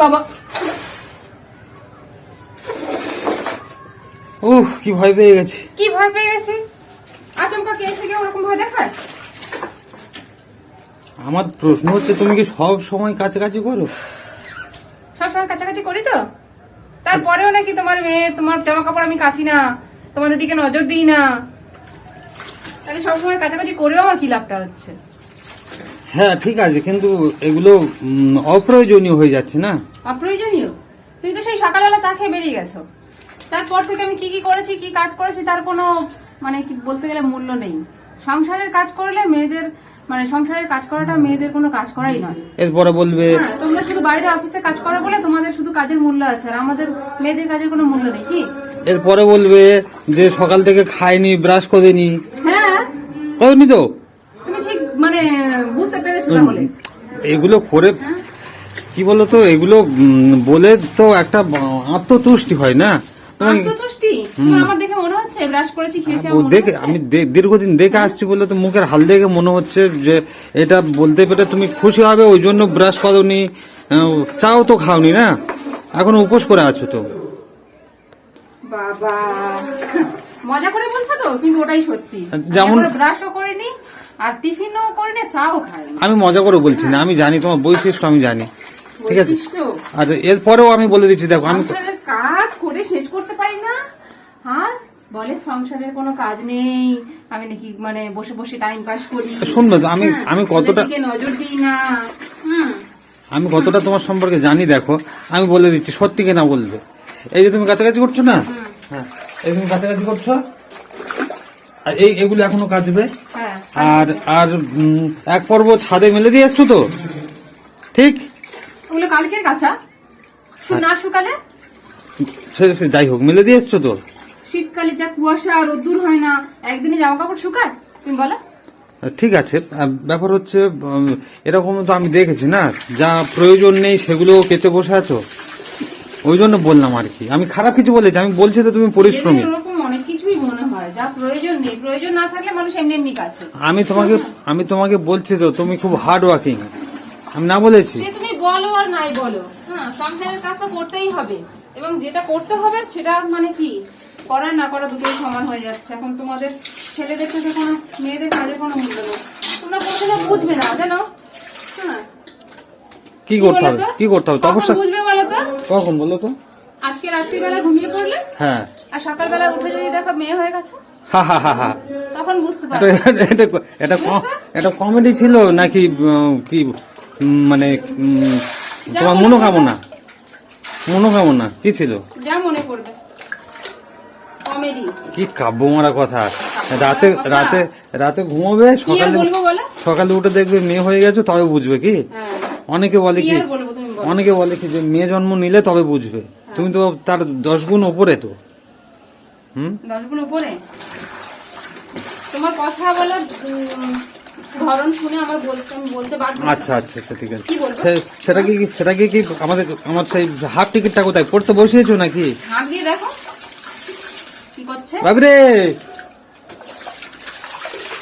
বাবা উফ, কি ভয় পেয়ে গেছি। কি ভয় পেয়ে গেছি? আচমকা কে এসে গিয়ে ওরকম ভয় দেখায়? আমার প্রশ্ন হচ্ছে, তুমি কি সব সময় কাছাকাছি করো? সবসময় কাছাকাছি করি তো, তারপরেও নাকি তোমার মেয়ে, তোমার জামা কাপড় আমি কাছি না, তোমাদের দিকে নজর দিই না, তাহলে সবসময় কাছাকাছি করেও আমার কি লাভটা হচ্ছে? হ্যাঁ ঠিক আছে, কিন্তু এগুলো অপ্রয়োজনীয় হয়ে যাচ্ছে না? অপ্রয়োজনীয়? তুমি তো সেই সকালবেলা চা খেয়ে বেরিয়ে গেছো, তারপর থেকে আমি কি কি করেছি, কি কাজ করেছি তার কোনো মানে কি বলতে গেলে মূল্য নেই। সংসারের কাজ করলে মেয়েদের, মানে সংসারের কাজ করাটা মেয়েদের কোনো কাজ করাই নয়। এরপরে বলবে তোমরা শুধু বাইরে অফিসে কাজ করো বলে তোমাদের শুধু কাজের মূল্য আছে, আর আমাদের মেয়েদের কাজের কোনো মূল্য নেই। কি এরপরে বলবে যে সকাল থেকে খাইনি, ব্রাশ করেনি। হ্যাঁ, করেনি তো? তুমি ঠিক মানে বুঝতে পেরেছো তাহলে? এগুলো করে কি বলতো, এগুলো বলে তো একটা আত্মতুষ্টি হয় না? আত্মতুষ্টি? তোমার আমার দেখে মনে হচ্ছে ব্রাশ করেছি, খেয়েছি আমার মনে দেখে হচ্ছে? আমি দীর্ঘদিন দেখে আসছি বলে তো মুখের হাল দেখে মনে হচ্ছে যে এটা বলতে পেরে তুমি খুশি হবে, ওই জন্য ব্রাশ করোনি, চাও তো খাওনি না, এখন উপোস করে আছো তো। বাবা মজা করে বলছো তো, কিন্তু ওটাই সত্যি। যেমন ব্রাশও করিনি আর টিফিনও করিনি, চাও খাইনি। আমি মজা করে বলছি না, আমি জানি তোমার বৈশিষ্ট্য, আমি জানি, ঠিক আছে? বৈশিষ্ট্য? আর এরপরেও আমি বলে দিচ্ছি, দেখো আমি সংসারের কাজ করে শেষ করতে পারি না, আর বলে সংসারের কোনো কাজ নেই, আমি নাকি মানে বসে বসে টাইম পাস করি। শুনবে তো আমি কতটা দিকে নজর দিই না। হুম, আমি কতটা তোমার সম্পর্কে জানি দেখো, আমি বলে দিচ্ছি, সত্যি কিনা বলবে। এই যে তুমি কাছাকাছি করছো না, হ্যাঁ এই তুমি কাছাকাছি করছো, আর এগুলো এখনো কাচবে। হ্যাঁ, আর আর এক পর্ব ছাদে মেলে দিয়ে এসছো তো, ঠিক? ওগুলো কালকের কাঁচা, না শুকালে? সে যাই হোক, মেলে দিয়ে এসছো তো। শীতকালে যা কুয়াশা রোদ্দুর হয় না, একদিনে জামা কাপড় শুকায় তুমি বলো? ঠিক আছে, ব্যাপার হচ্ছে এরকম তো আমি দেখেছি না, যা প্রয়োজন নেই সেগুলো কেচে বসে আছো, ওই জন্য বললাম আর কি। আমি খারাপ কিছু বলেছি? আমি বলছি তো তুমি পরিশ্রমী। এরকম অনেক কিছুই মনে হয় যা প্রয়োজন নেই, প্রয়োজন না থাকলে মানুষ এমনি এমনি কাছে। আমি তোমাকে বলছি তো, তুমি খুব হার্ড ওয়ার্কিং, আমি না বলেছি? সে তুমি বলো আর নাই বলো, হ্যাঁ সংসারের কাজ তো করতেই হবে, এবং যেটা করতে হবে সেটা মানে কি করা না করা দুটোই সমান হয়ে যাচ্ছে। এখন তোমাদের ছেলেদের থেকে কোনো মেয়েদের কাজের কোনো মূল্য নেই, তোমরা কোনোদিনও বুঝবে না, জানো? হ্যাঁ, কি করতে হবে, কি করতে হবে কখন অবশ্যই। বুঝবে বলো তো? কখন বলো তো? আজকে রাত্রিবেলা ঘুমিয়ে পড়লে, হ্যাঁ, আর সকালবেলা উঠে যদি দেখো মেয়ে হয়ে গেছে, হা হা হা হা, তখন বুঝতে পারবে। এটা কমেডি ছিল নাকি কি মানে তোমার মনোকামনা কি ছিল? যা মনে করবে কমেডি। কি কাব্য মারা কথা। রাতে রাতে রাতে ঘুমাবে, কি আর বলবো বলো? সকালে উঠে দেখবে মেয়ে হয়ে গেছে, তবে বুঝবে। কি হ্যাঁ, অনেকে বলে কি কি, আর বলবো তুমি বলো? অনেকে বলে কি যে মেয়ে জন্ম নিলে তবে বুঝবে, তুমি তো তার 10 গুণ উপরে তো। 10 গুণ উপরে? তোমার কথা বলার ধরন শুনে আমার বলতে বাধ্য। আচ্ছা আচ্ছা আচ্ছা, ঠিক আছে। কি বলবো? সেটাকে কি আমার সেই হাফ টিকিটটা কোথায় পড়তে বসিয়েছো নাকি? হাত দিয়ে দেখো কি করছে বাবরে।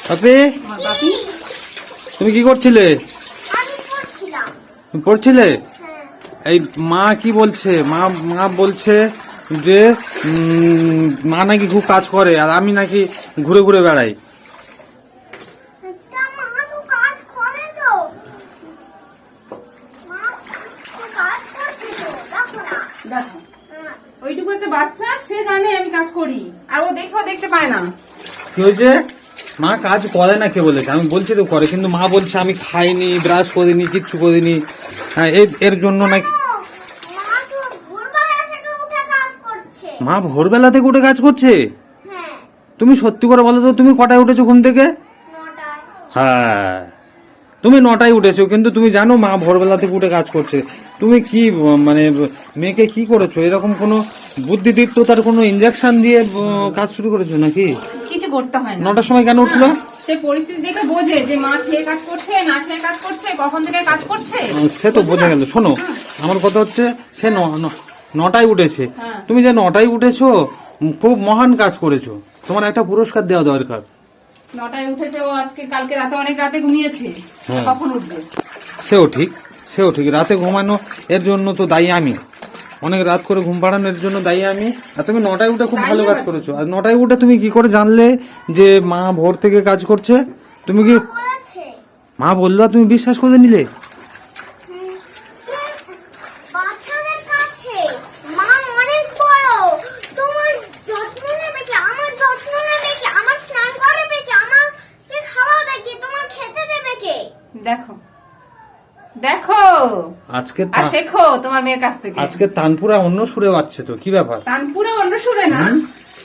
বাপি, আমার বাপি। তুমি কি করছিলে? তুমি পড়ছিলে? এই মা কি বলছে, মা বলছে যে মা নাকি খুব কাজ করে, আর আমি নাকি ঘুরে ঘুরে বেড়াই। দেখো ওইটুকু একটা বাচ্চা, সে জানে আমি কাজ করি, আর ও দেখতে পায় না। কি হয়েছে? মা কাজ করে না কে বলেছে? আমি বলছি তো করে, কিন্তু মা বলছে আমি খাইনি, ব্রাশ করিনি, কিচ্ছু করিনি। হ্যাঁ, এর জন্য নাকি মা ভোরবেলা থেকে উঠে কাজ করছে? তুমি সত্যি করে বলো তো, তুমি কটায় উঠেছো ঘুম থেকে? হ্যাঁ, তুমি 9টায় উঠেছো, কিন্তু তুমি জানো মা ভোরবেলা থেকে উঠে কাজ করছে। তুমি কি মানে মেয়েকে কি করেছো? এরকম কোনো বুদ্ধিদীপ্ততার কোনো ইনজেকশন দিয়ে কাজ শুরু করেছো নাকি? কিছু করতে হয় না। 9টার সময় কেন উঠলো? সে পরিস্থিতি দেখে বোঝে যে মা খেয়ে কাজ করছে, না খেয়ে কাজ করছে, কখন থেকে কাজ করছে। সে তো বোঝা গেল। শোনো, আমার কথা হচ্ছে সে 9টায় উঠেছে, হ্যাঁ। তুমি যে 9টায় উঠেছো খুব মহান কাজ করেছো, তোমার একটা পুরস্কার দেওয়া দরকার। 9টায় উঠেছে ও, আজকে কালকে রাতে অনেক রাতে ঘুমিয়েছে, হ্যাঁ। কখন উঠবে? সেও ঠিক, সেও ঠিক, রাতে ঘুমানো এর জন্য তো দায়ী আমি, অনেক রাত করে ঘুম পাড়ানোর জন্য দায়ী আমি। আর তুমি 9টায় উঠে খুব ভালো কাজ করেছো। আর 9টায় উঠে তুমি কি করে জানলে যে মা ভোর থেকে কাজ করছে? তুমি কি বলেছে মা বললো আর তুমি বিশ্বাস করে নিলে? বাচ্চাদের কাছে মা অনেক বড়, তোমার যত্ন নেবে কি, আমার যত্ন নেবে কি, আমার স্নান করাবে কি, আমাকে খাওয়াবে কি, তোমার খেতে দেবে কে? দেখো দেখো আজকে আর শেখো তোমার মেয়ের কাছ থেকে। আজকে তানপুরা অন্য সুরে বাজছে তো, কি ব্যাপার? তানপুরা অন্য সুরে না,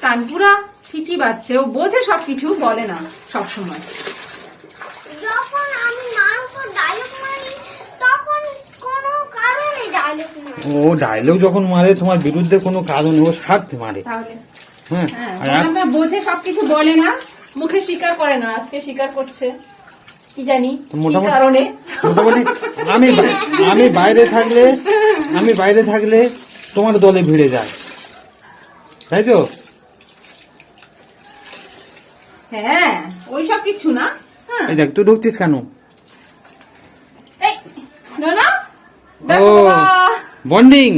তানপুরা ঠিকই বাজছে, ও বোঝে সবকিছু, বলে না সব সময়। যখন আমি মার উপর ডায়লগ মারি তখন কোনো কারণে ডায়লগ মারি। ও ডায়লগ যখন মারে তোমার বিরুদ্ধে কোনো কারণ ও স্বার্থে মারে। তাহলে হ্যাঁ হ্যাঁ, আর আমরা বোঝে সবকিছু, বলে না, মুখে স্বীকার করে না, আজকে স্বীকার করছে, কি জানি কি মোটামুটি- কারণে। মোটামুটি আমি বাইরে থাকলে তোমার দলে ভিড়ে যায়, তাই তো? হ্যাঁ ওই সব কিছু না। হ্যাঁ এই দেখ তুই ঢুকছিস কেন? এই না না, ও দেখো বাবা। বন্ডিং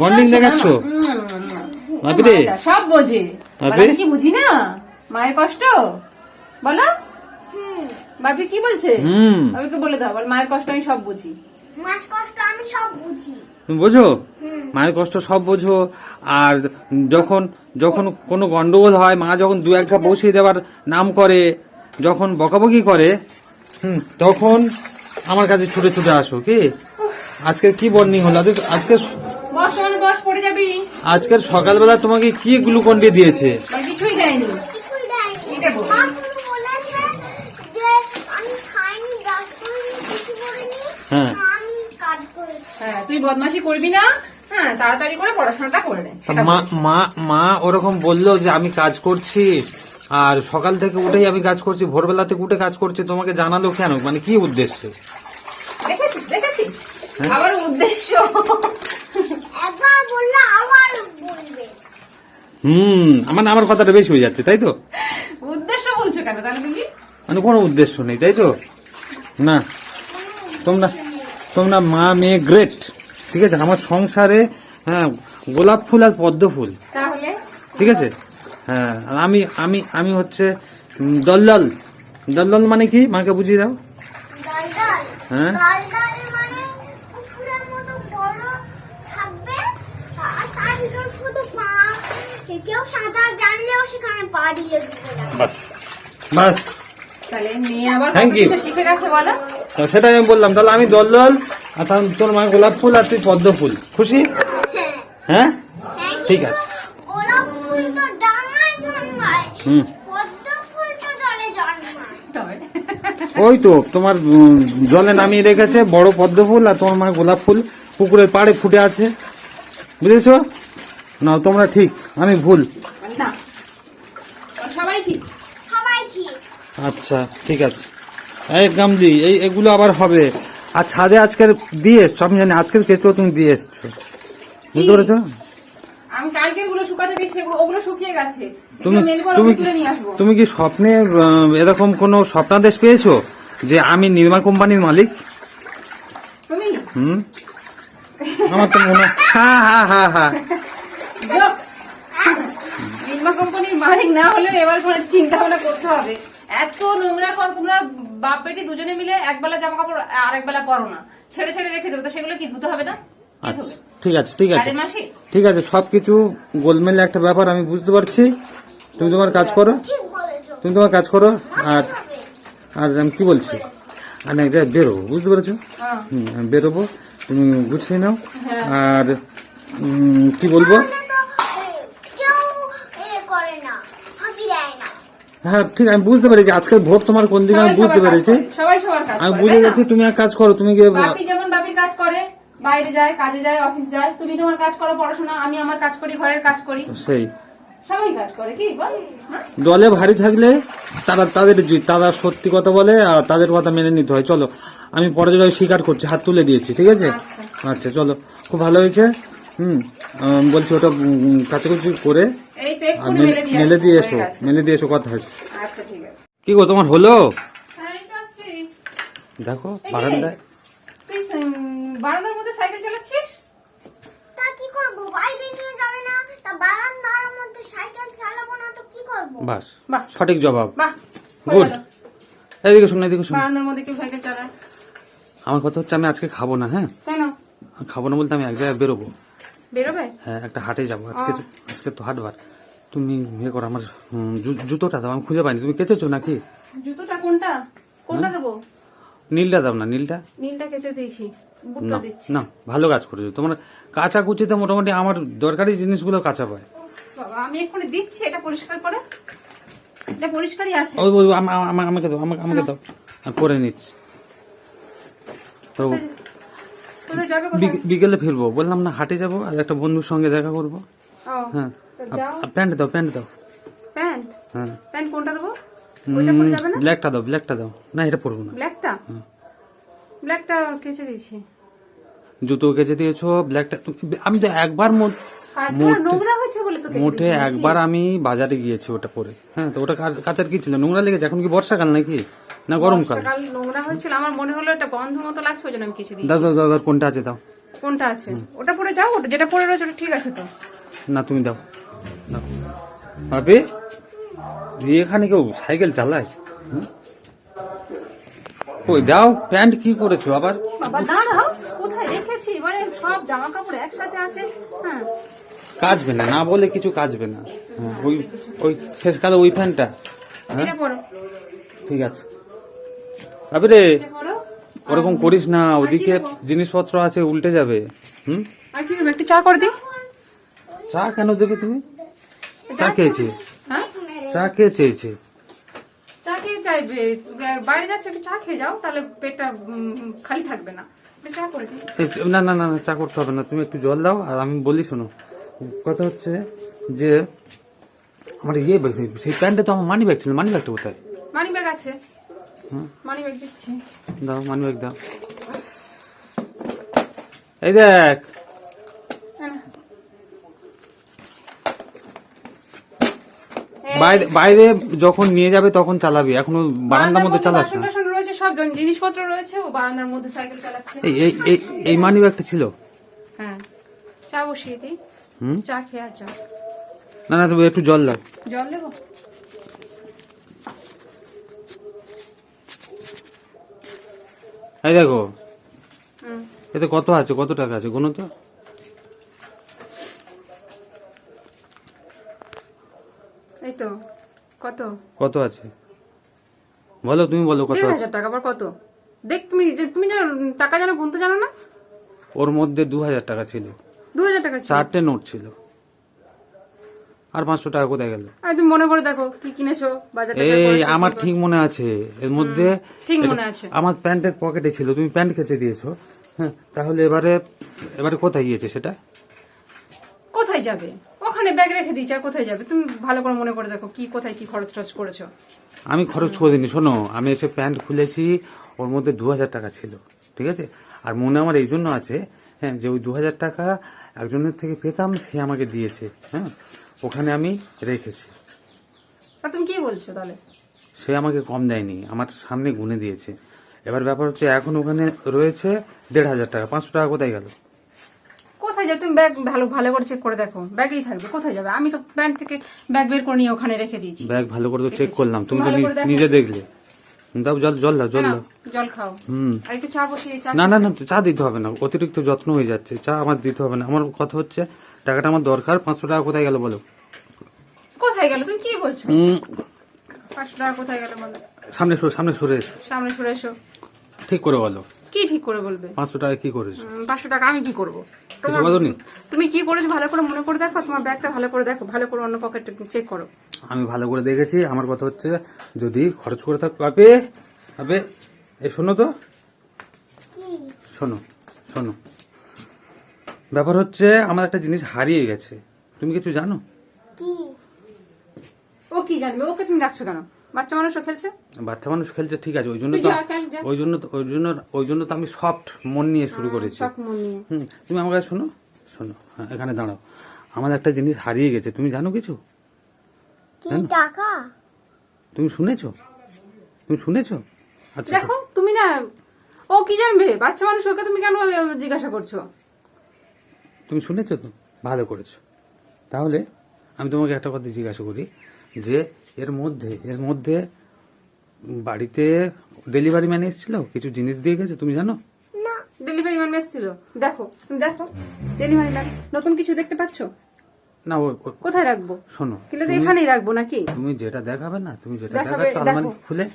বন্ডিং শোনো দেখাচ্ছ? না, ভাবি রে, মায়েরা সব বোঝে, ভাবি? আমি কি বুঝি না মায়ের কষ্ট? বলো বাপি কি বলছে? বাপিকে বলে দাও, বল মায়ের কষ্ট আমি সব বুঝি। মার কষ্ট আমি সব বুঝি। তুমি বোঝো মায়ের কষ্ট, সব বোঝো। আর যখন যখন কোনো গন্ডগোল হয়, মা যখন দু একটা বসিয়ে দেওয়ার নাম করে, যখন বকাবকি করে, তখন আমার কাছে ছুটে ছুটে আসো। কি আজকে কি বন্ডিং হলো? আজকে বস বস পড়ে যাবি। আজকের সকালবেলা তোমাকে কি গ্লুকন ডি দিয়েছে? আর কিছুই দেয়নি। কিছুই দেয়নি। এটা বল। মা শুধু বলেছে যে আমি খাইনি, ব্রাশ করিনি, কিছু করিনি, হ্যাঁ। আমি কাজ করেছি। হ্যাঁ তুই বদমাশি করবি না, হ্যাঁ তাড়াতাড়ি করে পড়াশোনাটা করে নে, সেটা মা বলেছে। মা মা ওরকম বললো যে আমি কাজ করছি, আর সকাল থেকে উঠেই আমি কাজ করছি, ভোরবেলা থেকে উঠে কাজ করছি, তোমাকে জানালো কেন? মানে কি উদ্দেশ্যে? দেখেছিস দেখেছিস হ্যাঁ। আবার উদ্দেশ্য। একবার বললে আবার বলবে। আমার কথাটা বেশি হয়ে যাচ্ছে, তাই তো? উদ্দেশ্য বলছো কেন তাহলে তুমি? মানে কোনো উদ্দেশ্য নেই, তাই তো? না তোমরা মা মেয়ে গ্রেট, ঠিক আছে? আমার সংসারে হ্যাঁ গোলাপ ফুল আর পদ্ম ফুল, তাহলে ঠিক আছে? হ্যাঁ আর আমি হচ্ছে দল্লাল। দল্লাল মানে কি? মাকে বুঝিয়ে দাও। ডাল হ্যাঁ। ডাল মানে পুকুরের মতো বড় থাকবে, আর তার ভিতর শুধু পা, কেউ সাঁতার জানলেও সেখানে পা দিয়ে ঢুকে যাবে। বাস তাহলে মেয়ে আবার কত Thank you. কিছু শিখে গেছে বলো। তো সেটাই আমি বললাম, তাহলে আমি দল্লাল আর তোর মা গোলাপ ফুল আর তুই পদ্ম ফুল। খুশি? হ্যাঁ, হ্যাঁ ঠিক thank you. আছে। গোলাপ ফুল তো ডাঙায় জন্মায়, হুম। পদ্ম ফুল তো জলে জন্মায়। তবে ওই তো তোমার জলে নামিয়ে রেখেছে বড় পদ্ম ফুল, আর তোমার মা গোলাপ ফুল পুকুরের পাড়ে ফুটে আছে, বুঝেছো? না তোমরা ঠিক, আমি ভুল। না সবাই ঠিক। সবাই ঠিক। আচ্ছা ঠিক আছে। এই গামজি এগুলো আবার হবে। আর ছাদে আজকের দিয়ে এসছো, আমি জানি আজকের কেঁচো তুমি দিয়ে এসছো, বুঝতে পেরেছো? আমি কালকের গুলো শুকাতে দিয়েছি, ওগুলো শুকিয়ে গেছে, তুমি এগুলো মেলবো আর তুমি তুলে নিয়ে আসবো। তুমি কি স্বপ্নে এরকম কোনো স্বপ্নাদেশ পেয়েছো যে আমি নির্মা কোম্পানির মালিক? তুমি আমার তো মনে হা জোকস। নির্মা কোম্পানির মালিক না হলে এবার কোনো চিন্তা ভাবনা করতে হবে। এত নোংরা কর তোমরা, বাপ বেটি দুজনে মিলে একবেলা জামা কাপড় আরেক বেলা পরো না, ছেড়ে ছেড়ে রেখে দেবো, তো সেগুলো কি ধুতে হবে না? কি আচ্ছা ধুবে? ঠিক আছে ঠিক আছে কাজের মাসে ঠিক আছে, সবকিছু গোলমেলে একটা ব্যাপার আমি বুঝতে পারছি। তুমি তোমার কাজ করো, ঠিক বলেছো। তুমি তোমার কাজ করো। আর হবে। আর আমি কি বলছি, আমি এক জায়গায় বেরোবো, বুঝতে পেরেছো? হ্যাঁ। আমি বেরোবো, তুমি গুছিয়ে নাও। হ্যাঁ। আর কি বলবো? তাহলে তো, কেউ করে না, ফাঁকি দেয় না। হ্যাঁ ঠিক, আমি বুঝতে পেরেছি আজকের ভোট তোমার কোন দিকে, আমি সবাই বুঝতে সবার কাজ পেরেছি। করে, সবাই সবার কাজ আমি করে, বুঝে তাই না? গেছি, তুমি এক কাজ করো, তুমি গিয়ে বাপি যেমন বাপির কাজ করে, বাইরে যায়, কাজে যায়, অফিস যায়, তুমি তোমার কাজ করো, পড়াশোনা, আমি আমার কাজ করি, ঘরের কাজ করি, সেই সবাই কাজ করে, কি বল? হ্যাঁ? দলে ভারী থাকলে তারা সত্যি কথা বলে, আর তাদের কথা মেনে নিতে হয়। চলো আমি পরাজয় স্বীকার করছি, হাত তুলে দিয়েছি, ঠিক আছে? আচ্ছা চলো, খুব ভালো হয়েছে। বলছি ওটা কাছাকাছি করে এই তো আর এক্ষুনি মেলে দিয়ে এসো, হয়ে গেছে। মেলে দিয়ে এসো, কথা আছে। আচ্ছা ঠিক আছে। কি গো তোমার হলো? হ্যাঁ এই তো আসছি। দেখো এই যে, বারান্দায় তুই বারান্দার মধ্যে সাইকেল চালাচ্ছিস? তা কি করব? বাইরে নিয়ে যাবে না, তা বারান্দার মধ্যে সাইকেল চালাবো না তো কি করব? বাস, বাহ সঠিক জবাব। বাহ, হয়ে গুড। গেল। এদিকে শুন, এদিকে শুন। বারান্দার মধ্যে কেউ সাইকেল চালায়? আমার কথা হচ্ছে আমি আজকে খাবো না। হ্যাঁ, কেন খাবো না বলতে আমি এক জায়গায় বেরোবো। বেরোবে? হ্যাঁ, একটা হাটে যাবো আজকে। আজকে তো হাটবার। তুমি ইয়ে করো, আমার জুতোটা দাও, আমি খুঁজে পাইনি। তুমি কেচেছো নাকি? জুতোটা কোনটা কোনটা দেবো? নীলটা দাও না, নীলটা। নীলটা কেচে দিয়েছি, বুটটা না দিচ্ছি। না, ভালো কাজ করেছো। তোমার কাঁচা কুচিতে মোটামুটি আমার দরকারি জিনিসগুলো কাঁচা পায়। বাবা আমি এক্ষুনি দিচ্ছি, এটা পরিষ্কার করে। এটা পরিষ্কারই আছে। ওই ওই, আমাকে দাও, আমাকে দাও, আমি করে নিচ্ছি। তো কোথায় যাবে? কোথায়? বিকেলে ফিরবো, বললাম না হাটে যাবো, আর একটা বন্ধুর সঙ্গে দেখা করবো। ও হ্যাঁ, তো যাও। প্যান্ট দাও, প্যান্ট দাও। প্যান্ট? হ্যাঁ, প্যান্ট কোনটা দেবো? ওইটা পরে যাবে না? ব্ল্যাকটা দাও, ব্ল্যাকটা দাও। না, এটা পরবো না। ব্ল্যাকটা? ব্ল্যাকটা কেচে দিয়েছি। জুতো কেচে দিয়েছো, ব্ল্যাকটা। আমি তো একবার তোমার নোংরা হয়েছে বলে তো কেচে মোটে দিয়েছি। একবার আমি বাজারে গিয়েছি ওটা পরে। হ্যাঁ, তো ওটা কাচার কি ছিল? নোংরা লেগেছে। এখন কি বর্ষাকাল নাকি না গরমকাল? সকাল নোংরা হয়েছিল, আমার মনে হলো এটা গন্ধ মতো লাগছে, ওই জন্য আমি কেচে দিই। দাও দাও দাও, কোনটা আছে দাও। কোনটা আছে? ওটা পরে যাও, ওটা যেটা পরে রয়েছে ওটা ঠিক আছে তো। না, তুমি দাও, দাও। ভাবে এখানে কেউ সাইকেল চালায়? হুম? ওই দাও, প্যান্ট কি করেছো আবার? বাবা দাঁড়াও, কোথায় রেখেছি? এবারে সব জামা কাপড় একসাথে আছে। হ্যাঁ, কাচবে না, না বলে কিছু কাচবে না। হ্যাঁ, ওই ওই শেষকালে ওই প্যান্টটা। এটা পরো, ঠিক আছে। ভাবে রে, এটা পরো। ওরকম করিস না, ওদিকে জিনিসপত্র আছে, উল্টে যাবে। হুম, আর কি দেবো? একটু চা করে দিই। চা কেন দেবে তুমি? চা খেয়েছি, হ্যাঁ, চা কে চেয়েছে? চা খেয়ে চাইবে? বাইরে যাচ্ছে, একটু চা খেয়ে যাও, তাহলে পেটটা খালি থাকবে না। একটু চা করে দিই। না না না না, চা করতে হবে না, তুমি একটু জল দাও। আর আমি বলি শোনো, কথা হচ্ছে যে আমার ইয়ে সেই প্যান্টে তো আমার মানি ব্যাগ ছিল। মানি ব্যাগটা কোথায়? মানি ব্যাগ আছে, মানি ব্যাগ দিচ্ছি। দাও, মানি ব্যাগ দাও। এই দেখ, বাইরে যখন নিয়ে যাবে তখন চালাবি, এখনো বারান্দার মধ্যে চালাস না। বাসন রয়েছে, সব জিনিসপত্র রয়েছে, ও বারান্দার মধ্যে সাইকেল চালাচ্ছে। এই মানি ব্যাগটা ছিল। হ্যাঁ, চা বসিয়ে দিই। হুম, চা খেয়ে আর চা। না না, তুমি একটু জল দাও। জল দেবো? এই দেখো, হুম, এতে কত আছে, কত টাকা আছে কোনো তো? এই তো কত কত আছে বলো, তুমি বলো কত আছে। 1,500 টাকা। আবার কত? দেখ, তুমি জানো টাকা জানো, গুনতে জানো না? ওর মধ্যে 2,000 টাকা ছিল, 2,000 টাকা ছিল। 4টে নোট ছিল। আর 500 টাকা কোথায় গেল? আর তুমি মনে করে দেখো কি কিনেছো বাজার থেকে। এই আমার ঠিক মনে আছে, এর মধ্যে ঠিক মনে আছে। আমার প্যান্টের পকেটে ছিল, তুমি প্যান্ট কেচে দিয়েছো। হ্যাঁ, তাহলে এবারে কোথায় গিয়েছে সেটা? কোথায় যাবে? ওখানে ব্যাগ রেখে দিয়েছি, আর কোথায় যাবে? তুমি ভালো করে মনে করে দেখো কি কোথায় কি খরচ টরচ করেছো। আমি খরচ করে দিইনি। শোনো, আমি এসে প্যান্ট খুলেছি, ওর মধ্যে 2,000 টাকা ছিল, ঠিক আছে? আর মনে আমার এই জন্য আছে, হ্যাঁ, যে ওই 2,000 টাকা একজনের থেকে পেতাম, সে আমাকে দিয়েছে। হ্যাঁ, ওখানে আমি রেখেছি। আর তুমি কি বলছো তাহলে? সে আমাকে কম দেয়নি, আমার সামনে গুনে দিয়েছে। এবার ব্যাপার হচ্ছে, এখন ওখানে রয়েছে 1,500 টাকা। 500 টাকা কোথায় গেল? কোথায় যাবে? তুমি ব্যাগ ভালো করে চেক করে দেখো, ব্যাগেই থাকবে। কোথায় যাবে? আমি তো প্যান্ট থেকে ব্যাগ বের করে নিয়ে ওখানে রেখে দিয়েছি। ব্যাগ ভালো করে তো চেক করলাম, তুমি তো ভালো করে দেখো। নিজে দেখলে। দাও, জল জল দাও, জল নাও, দাও। জল খাও। হুম, আর একটু চা বসিয়ে চা। না না না, চা দিতে হবে না, অতিরিক্ত যত্ন হয়ে যাচ্ছে। চা আমার দিতে হবে না। আমার কথা হচ্ছে, টাকাটা আমার দরকার। 500 টাকা কোথায় গেল বলো? কোথায় গেল? তুমি কি বলছো? হুম, 500 টাকা কোথায় গেল বলো? সামনে সরে এসো, সামনে সরে এসো। ঠিক করে বলো। কি ঠিক করে বলবে? 500 টাকা কি করেছো? 500 টাকা আমি কি করবো? কিছু বলোনি? তুমি কি করেছো ভালো করে মনে করে দেখো, তোমার ব্যাগটা ভালো করে দেখো, ভালো করে অন্য পকেটে চেক করো। আমি ভালো করে দেখেছি। আমার কথা হচ্ছে, যদি খরচ করে থাক পাবে পাবে। এই শোনো তো, শোনো শোনো, ব্যাপার হচ্ছে আমার একটা জিনিস হারিয়ে গেছে। তুমি কিছু জানো? কি? ও কি জানবে? ওকে তুমি রাখছো কেন? বাচ্চা মানুষও খেলছে। বাচ্চা মানুষ খেলছে, ঠিক আছে, ওই জন্য তুই তো যা, খেল, যা। ওই জন্য তো আমি সফট মন নিয়ে শুরু করেছি। সব মন নিয়ে। তুমি আমার কাছে শোনো, শোনো, হ্যাঁ, এখানে দাঁড়াও। আমার একটা জিনিস হারিয়ে গেছে, তুমি জানো কিছু? কি টাকা? তুমি শুনেছো? আচ্ছা, দেখো তুমি না ও কি জানবে? বাচ্চা মানুষ, ওকে তুমি কেন জিজ্ঞাসা করছো? তুমি শুনেছো তো, ভালো করেছো। তাহলে আমি তোমাকে একটা কথা জিজ্ঞাসা করি, যে এর মধ্যে বাড়িতে ডেলিভারি ম্যান এসেছিল, কিছু জিনিস দিয়ে গেছে, তুমি জানো? না। ডেলিভারি ম্যান এসেছিল? দেখো, তুমি দেখো ডেলিভারি ম্যান। নতুন কিছু দেখতে পাচ্ছ? না, কোথায় রাখবো? শোনো, কিন্তু এখানেই রাখবো নাকি? তুমি যেটা দেখাবে না, তুমি যেটা দেখাবে, দেখাচ্ছ আলমারি দেখো। খুলে,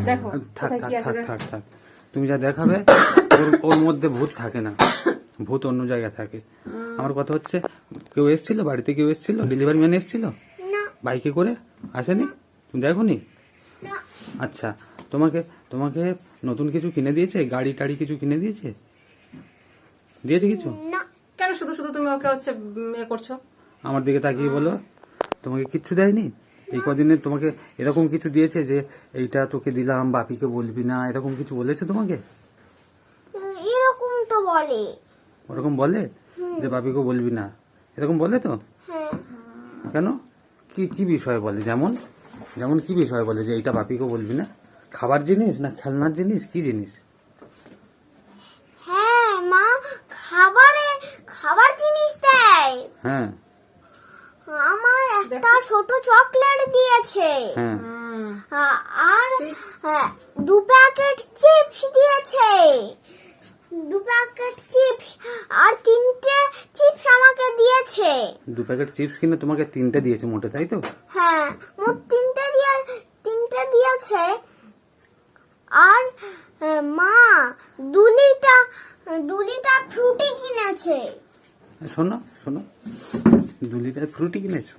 দেখো থাক কোথায় থাক কি আছে থাক দেখো। থাক থাক, তুমি যা দেখাবে ওর মধ্যে ভূত থাকে না, ভূত অন্য জায়গায় থাকে। আমার কথা হচ্ছে, কেউ এসেছিল বাড়িতে, কেউ এসেছিল, ডেলিভারি ম্যান এসেছিল না। বাইকে করে, আসেনি? তুমি দেখোনি? না। আচ্ছা, তোমাকে তোমাকে নতুন কিছু কিনে দিয়েছে? গাড়ি টাড়ি কিছু কিনে দিয়েছে? দিয়েছে কিছু? না। কেন শুধু শুধু তুমি ওকে হচ্ছে ইয়ে করছো? আমার দিকে তাকিয়ে বলো, তোমাকে কিচ্ছু দেয়নি? এই কদিনে তোমাকে এরকম কিছু দিয়েছে যে এইটা তোকে দিলাম, বাপিকে বলবি না, এরকম কিছু বলেছে তোমাকে? এরকম তো বলে। ওরকম বলে যে বাপিকে বলবি না, এরকম বলে তো? হ্যাঁ। কেন? কি কি বিষয়ে বলে? যেমন যেমন কি বিষয়ে বলে যে এইটা বাপিকে বলবি না? খাবার জিনিস না খেলনার জিনিস, কি জিনিস? হ্যাঁ মা, খাবার জিনিস দেয়। হ্যাঁ আমার একটা ছোট চকলেট দিয়েছে। হ্যাঁ আর সেই- 2 প্যাকেট চিপস দিয়েছে। 2 প্যাকেট চিপস আর 3টে চিপস আমাকে দিয়েছে। 2 প্যাকেট চিপস কিনে তোমাকে 3টে দিয়েছে মোটে, তাই তো? হ্যাঁ, মোট 3টে দিয়েছে। আর মা 2 লিটার ফ্রুটি কিনেছে। শোনো শোনো, 2 লিটার ফ্রুটি কিনেছো?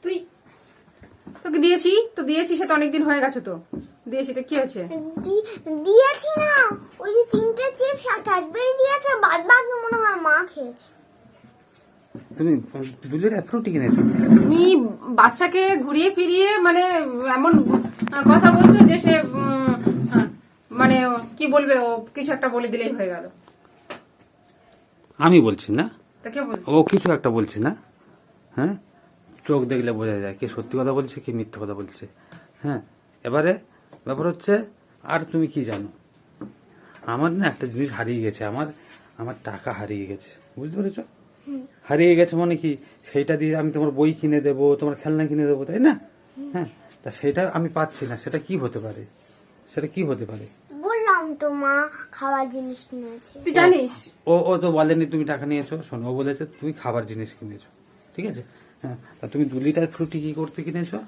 তুই, তোকে দিয়েছি সে তো অনেকদিন হয়ে গেছে তো। দিয়েছি তো, কি হয়েছে? দিয়েছি না, ওই যে 3টে চিপস আর ক্যাডবেরি দিয়েছে, বাদ বাকি মনে হয় মা খেয়েছে। তুমি 2 লিটার ফ্রুটি কিনেছো? তুমি বাচ্চাকে ঘুরিয়ে ফিরিয়ে মানে এমন কথা বলছো যে সে মানে কি বলবে, ও কিছু একটা বলে দিলেই হয়ে গেল। আমি বলছি না, তা কে বলছে? ও কিছু একটা বলছি না। হ্যাঁ, চোখ দেখলে বোঝা যায় কে সত্যি কথা বলছে, কে মিথ্যে কথা বলছে। হ্যাঁ, এবারে ব্যাপার হচ্ছে, আর তুমি কি জানো, আমার না একটা জিনিস হারিয়ে গেছে, আমার টাকা হারিয়ে গেছে, বুঝতে পেরেছো? হারিয়ে গেছে মানে কি, সেইটা দিয়ে আমি তোমার বই কিনে দেবো, তোমার খেলনা কিনে দেবো, তাই না? হ্যাঁ, তা সেটা আমি পাচ্ছি না, সেটা কি হতে পারে? সেটা কি হতে পারে? বললাম তো মা খাবার জিনিস কিনেছে। তুই জানিস? ও তো বলেনি তুমি টাকা নিয়েছো, শোনো, ও বলেছে তুমি খাবার জিনিস কিনেছো, ঠিক আছে? হ্যাঁ, তা তুমি 2 লিটার ফ্রুটি কি করতে কিনেছো?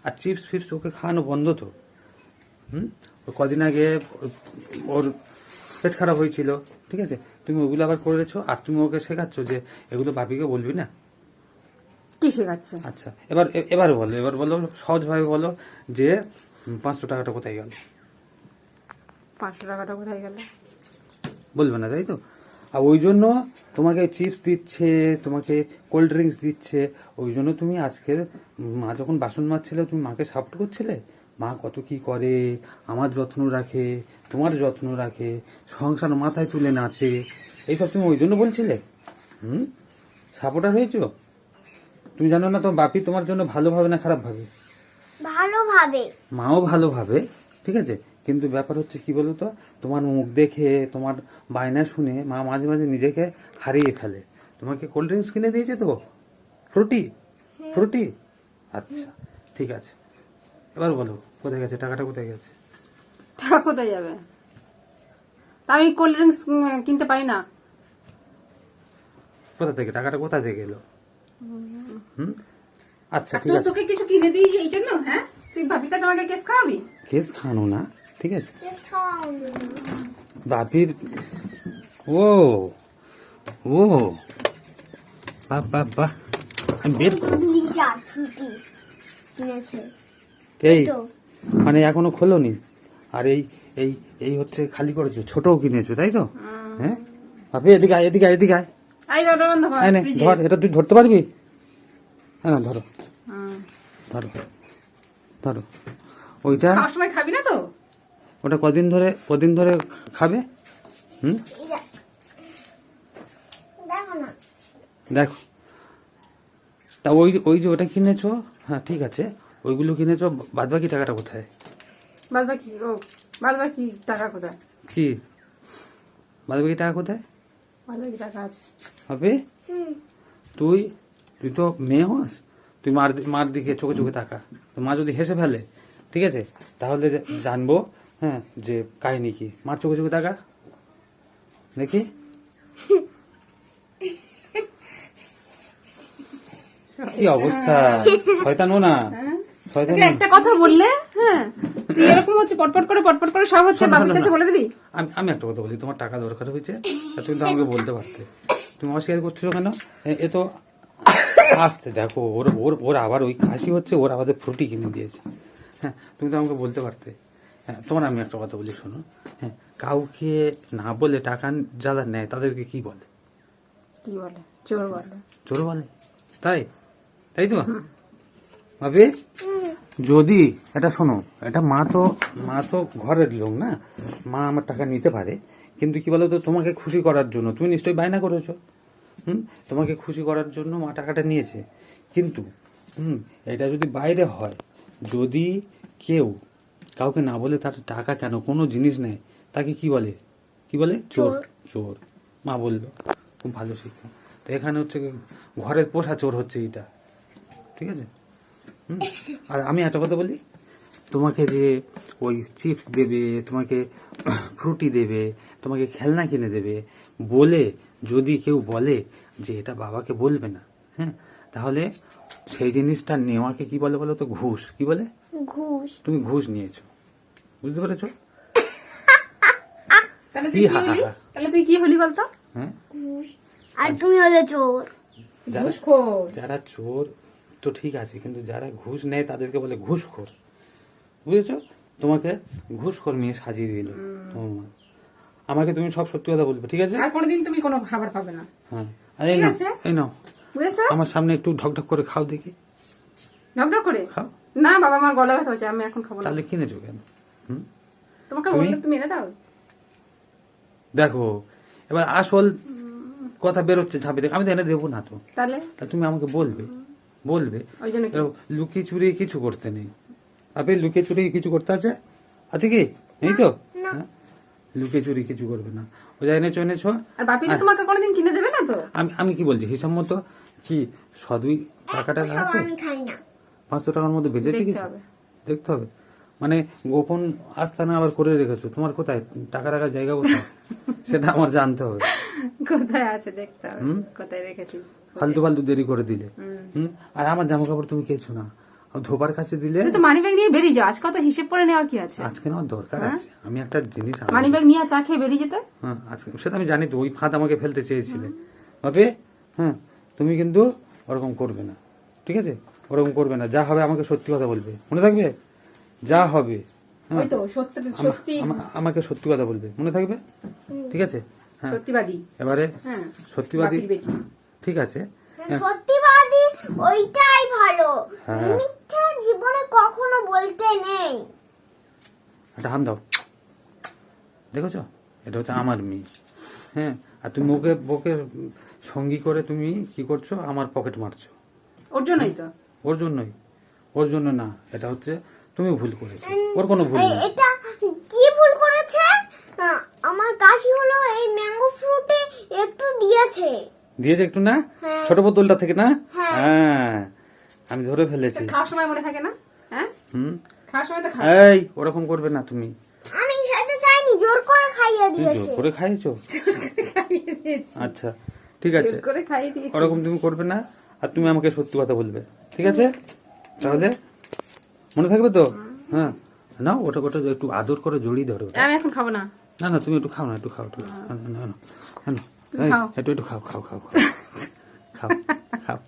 আর চিপস ফিপস ওকে খাওয়ানো বন্ধ তো। ও কদিন আগে ওর পেট খারাপ হয়েছিল, ঠিক আছে? তুমি ওগুলো আবার করেছো, আর তুমি ওকে শেখাচ্ছ যে এগুলো বাপিকে বলবি না। কি শেখাচ্ছে? আচ্ছা, এবার বলো সহজভাবে বলো যে 500 টাকাটা কোথায় গেল? 500 টাকাটা কোথায় গেল? বলবে না, তাই তো? আর ওই জন্য তোমাকে চিপস দিচ্ছে, তোমাকে কোল্ড ড্রিঙ্কস দিচ্ছে, ওই জন্য তুমি আজকে, মা যখন বাসন মাজছিলে তুমি মাকে সাপোর্ট করছিলে, মা কত কি করে, আমার যত্ন রাখে, তোমার যত্ন রাখে, সংসার মাথায় তুলে নাচে, এইসব তুমি ওই জন্য বলছিলে? সাপোর্টার হয়েছো? তুমি জানো না তোমার বাপি তোমার জন্য ভালো ভাবে না খারাপ ভাবে? ভালোভাবে। মাও ভালো ভাবে, ঠিক আছে? কিন্তু ব্যাপার হচ্ছে কি বলতো, তোমার মুখ দেখে, তোমার বায়না শুনে মা মাঝে মাঝে নিজেকে হারিয়ে ফেলে। তোমাকে কোল্ড ড্রিঙ্কস কিনে দিয়েছে তো, ফ্রুটি? আচ্ছা, ঠিক আছে, এবার বলো কোথায় গেছে টাকাটা, কোথায় গেছে? টাকা কোথায় যাবে? তা আমি কোল্ড ড্রিঙ্কস কিনতে পারি না। কোথা থেকে টাকাটা, কোথা থেকে এলো? আচ্ছা, আর ঠিক আছে, তোকে কিছু কিনে দিই এই জন্য? হ্যাঁ, তুই বাপির কাছে আমাকে কেস খাওয়াবি? কেস খানো না, ঠিক আছে? বেশ খাওয়াও না। বাপির ও ও বাহ, আমি বের 2 লিটার ফ্রুটি কিনেছে। এই তো মানে এখনো খোলোনি, আর এই হচ্ছে খালি করেছো, ছোটও কিনেছো, তাই তো? হ্যাঁ, বাপি এদিকে আয়, আই দরজা বন্ধ কর, আয় নে, ফ্রিজে। ধর, এটা তুই ধরতে পারবি? হ্যাঁ না, ধরো ওইটা, খাওয়ার সময় খাবি না তো? ওটা কদিন ধরে খাবে? দেখো না। দেখো, তা ওই যে ওটা কিনেছো, হ্যাঁ ঠিক আছে, ওইগুলো কিনেছো, বাদ বাকি টাকাটা কোথায়? বাদ বাকি টাকা কোথায়? কি বাদবাকি টাকা কোথায় বাদ বাকি টাকা আছে। হবে? তুই তুই তো মেয়ে হস, তুই মার দিকে চোখে চোখে তাকা। তো মা যদি হেসে ফেলে, ঠিক আছে, তাহলে জানবো হ্যাঁ যে কাহিনী কি। মার চোখে চোখে তাকা দেখি। কি অবস্থা, শয়তান ও না শয়তান। তোকে একটা কথা বললে হ্যাঁ তুই এরকম হচ্ছে পটপট করে সব হচ্ছে বাবার কাছে বলে দিবি। আমি একটা কথা বলি, তোমার টাকা দরকার হয়েছে, তা তুমি তো আমাকে বলতে পারতে। তুমি অস্বীকার করছো কেন? এ তো আসতে দেখো, ওর ওর ওর আবার ওই কাশি হচ্ছে, ওর আমাদের ফ্রুটি কিনে দিয়েছে। হ্যাঁ তুমি তো আমাকে বলতে পারতে। হ্যাঁ তোমার আমি একটা কথা বলি শোনো, হ্যাঁ কাউকে না বলে টাকা যারা নেয় তাদেরকে কি বলে? কি বলে? চোর বলে। চোর বলে? তাই তাই তো ভাবি। যদি এটা শোনো, এটা মা তো ঘরের লোক না, মা আমার টাকা নিতে পারে, কিন্তু কি বলতো, তোমাকে খুশি করার জন্য তুমি নিশ্চয়ই বায়না করেছো, তোমাকে খুশি করার জন্য মা টাকাটা নিয়েছে। কিন্তু এটা যদি বাইরে হয়, যদি কেউ কাউকে না বলে তার টাকা কেন কোনো জিনিস নেয়, তাকে কি বলে? কি বলে? চোর। চোর মা বললো, খুব ভালো শিক্ষা। তো এখানে হচ্ছে ঘরের পোষা চোর হচ্ছে এটা, ঠিক আছে? আর আমি একটা কথা বলি, তোমাকে যে ওই চিপস দেবে, তোমাকে ফ্রুটি দেবে, তোমাকে খেলনা কিনে দেবে বলে যদি কেউ বলে যে এটা বাবাকে বলবে না, হ্যাঁ, তাহলে সেই জিনিসটা নেওয়াকে কি বলে বলো তো? ঘুষ। কি বলে? ঘুষ। তুমি ঘুষ নিয়েছো, বুঝতে পেরেছো? তাহলে তুই কি হলি? তাহলে তুই কি হলি বলতো? হ্যাঁ, ঘুষ। আর তুমি হলে চোর। ঘুষখোর। যারা চোর তো ঠিক আছে, কিন্তু যারা ঘুষ নেয় তাদেরকে বলে ঘুষখোর, বুঝেছো? তোমাকে ঘুষখোর মেয়ে সাজিয়ে দিল তোমার মা। আমাকে তুমি সব সত্যি কথা বলবে, ঠিক আছে? আর কোনোদিন তুমি কোনো খাবার পাবে না। হ্যাঁ, আর এই ঠিক নাও, আছে? এই নাও, বুঝেছো? আমার সামনে একটু ঢকঢক করে খাও দেখি। ঢকঢক করে? খাও। না বাবা, আমার গলা ব্যথা হচ্ছে, আমি এখন খাবো না। তাহলে কিনেছো কেন? তোমাকে বললে তুমি এনে দাও। দেখো এবার আসল কথা বেরোচ্ছে ঝাঁপে, আমি তো এনে দেবো না তো। তাহলে তুমি আমাকে বলবে ওই জন্য কি? লুকিয়ে চুরি কিছু করতে নেই। আপনি লুকিয়ে চুরি কিছু করতে আছে কি? নেই তো? হ্যাঁ? লুকিয়ে চুরি কিছু করবে না। ও যা এনেছো। আর বাপিটা তোমাকে কোনোদিন কিনে দেবে না তো? আমি কি বলছি, হিসাব মতো কি 102 টাকাটা আছে? আমি খাই না। 500 টাকার মধ্যে বেঁচেছে দেখতে কিছু? হবে। দেখতে হবে। মানে গোপন আস্তানা আবার করে রেখেছো, তোমার কোথায় টাকা রাখার জায়গা কোথায় সেটা আমার জানতে হবে। কোথায় আছে দেখতে হবে, কোথায় রেখেছি। ফালতু দেরি করে দিলে। আর আমার জামা কাপড় তুমি কেছো না, ধোবার কাছে দিলে। তুই তো মানি ব্যাগ নিয়ে বেরিয়ে যাও, আজকে কত হিসেব করে নেওয়ার কি আছে? আজকে নেওয়ার দরকার আছে, আমি একটা জিনিস মানি ব্যাগ নিয়ে চা খেয়ে বেরিয়ে যেতে। হ্যাঁ আজকে সেটা আমি জানি তো, ওই ফাঁদ আমাকে ফেলতে চেয়েছিলে ভাবে। হ্যাঁ তুমি কিন্তু ওরকম করবে না, ঠিক আছে? ওরকম করবে না, যা হবে আমাকে সত্যি কথা বলবে, মনে থাকবে? যা হবে হ্যাঁ, ওই তো সত্যি আমাকে সত্যি কথা বলবে, মনে থাকবে? ঠিক আছে? হ্যাঁ সত্যিবাদী। এবারে হ্যাঁ, সত্যিবাদী, বাপির বেটি। ঠিক আছে? হ্যাঁ, সত্যিবাদী ওইটাই ভালো। হ্যাঁ। মিথ্যা জীবনে কখনো বলতে নেই। একটা হাম দাও, দেখেছো? এটা হচ্ছে আমার মেয়ে, হ্যাঁ, আর তুমি ওকে সঙ্গী করে তুমি কি করছো? আমার পকেট মারছো। ওর জন্যই তো। ওর জন্য না, এটা হচ্ছে তুমি ভুল করেছো, ওর কোনো ভুল নেই। এটা কি ভুল করেছে? আমার কাশি হলো, এই ম্যাঙ্গো ফ্রুটে একটু দিয়েছে। একটু না? হ্যাঁ। ছোট বোতলটা থেকে না? হ্যাঁ। হ্যাঁ, আমি ধরে ফেলেছি। খাওয়ার সময় মনে থাকে না? হ্যাঁ, খাওয়ার সময় তো এই ওরকম করবে না তুমি। আমি খেতে চাইনি, জোর করে খাইয়ে তুমি দিয়েছে। জোর করে খাইয়েছো? খাইয়ে দিয়েছি। আচ্ছা ঠিক আছে, জোর করে খাইয়ে দিয়েছি। ওরকম তুমি করবে না, আর তুমি আমাকে সত্যি কথা বলবে, ঠিক আছে? তাহলে মনে থাকবে তো? হ্যাঁ, না ওটা একটু আদর করে জড়িয়ে ধরো। আমি এখন খাবো না। না তুমি একটু খাও না, একটু খাও, একটু খাও। একটু খাও।